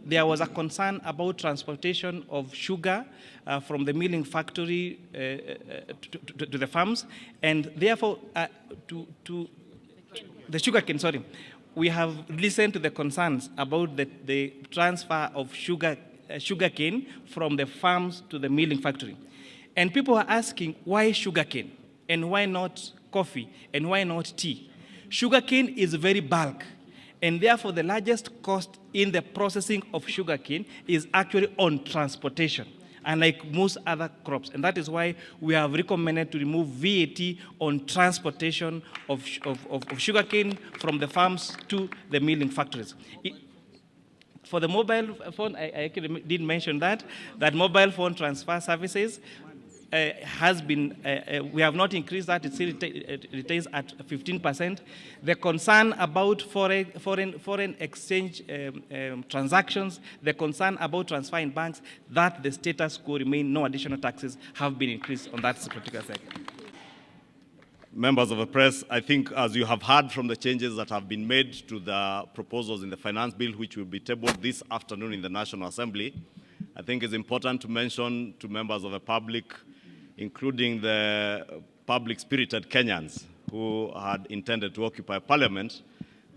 there was a concern about transportation of sugar from the milling factory to the farms, and therefore to the sugarcane, sorry. We have listened to the concerns about the transfer of sugarcane from the farms to the milling factory. And people are asking, why sugarcane? And why not coffee? And why not tea? Sugarcane is very bulk, and therefore the largest cost in the processing of sugarcane is actually on transportation, unlike most other crops. And that is why we have recommended to remove VAT on transportation of sugarcane from the farms to the milling factories. For the mobile phone, I actually did mention that mobile phone transfer services has been, we have not increased that, it still retains at 15%. The concern about foreign exchange transactions, the concern about transfer in banks, that the status quo remain, no additional taxes have been increased on that particular sector. Members of the press, I think as you have heard from the changes that have been made to the proposals in the finance bill, which will be tabled this afternoon in the National Assembly, I think it's important to mention to members of the public, including the public-spirited Kenyans who had intended to occupy Parliament,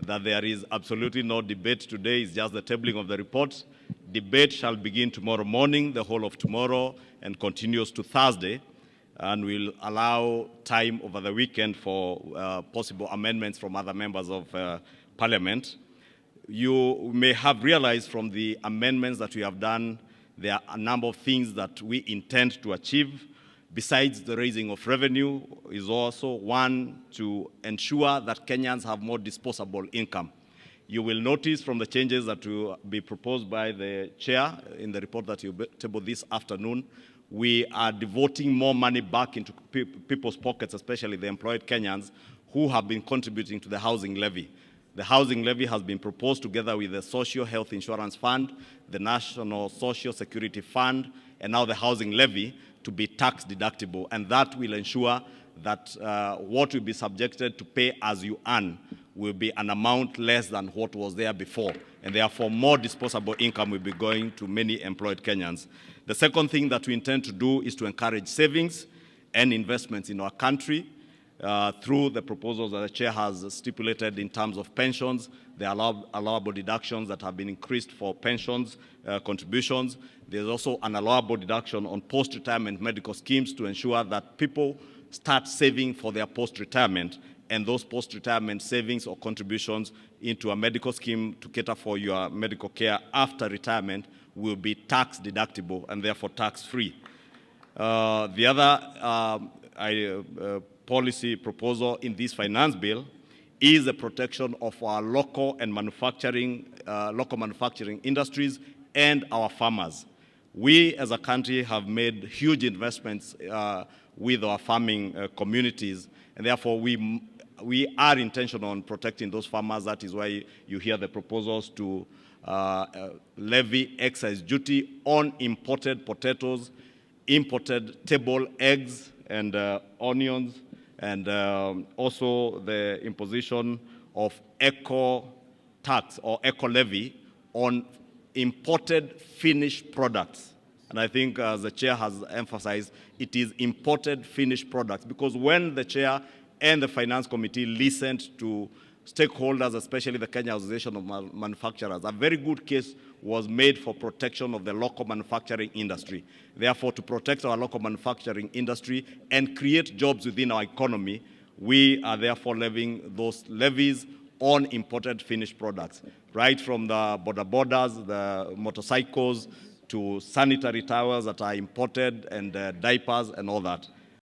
that there is absolutely no debate today. It's just the tabling of the report. Debate shall begin tomorrow morning, the whole of tomorrow, and continues to Thursday, and will allow time over the weekend for possible amendments from other members of Parliament. You may have realized from the amendments that we have done, there are a number of things that we intend to achieve. Besides the raising of revenue, is also one to ensure that Kenyans have more disposable income. You will notice from the changes that will be proposed by the chair in the report that you table this afternoon, we are devoting more money back into people's pockets, especially the employed Kenyans who have been contributing to the housing levy. The housing levy has been proposed together with the Social Health Insurance Fund, the National Social Security Fund, and now the housing levy to be tax deductible. And that will ensure that what will be subjected to pay as you earn will be an amount less than what was there before. And therefore, more disposable income will be going to many employed Kenyans. The second thing that we intend to do is to encourage savings and investments in our country through the proposals that the chair has stipulated in terms of pensions, the allowable deductions that have been increased for pensions contributions. There's also an allowable deduction on post-retirement medical schemes to ensure that people start saving for their post-retirement, and those post-retirement savings or contributions into a medical scheme to cater for your medical care after retirement will be tax deductible and therefore tax-free. The other policy proposal in this finance bill is the protection of our local manufacturing industries and our farmers. We as a country have made huge investments with our farming communities, and therefore we are intentional on protecting those farmers. That is why you hear the proposals to levy excise duty on imported potatoes, imported table eggs and onions, and also the imposition of eco tax or eco levy on imported finished products. And I think, as the chair has emphasized, it is imported finished products, because when the chair and the finance committee listened to stakeholders, especially the Kenya Association of Manufacturers, a very good case was made for protection of the local manufacturing industry. Therefore, to protect our local manufacturing industry and create jobs within our economy, we are therefore levying those levies on imported finished products, right from the borders, the motorcycles, to sanitary towels that are imported, and diapers and all that.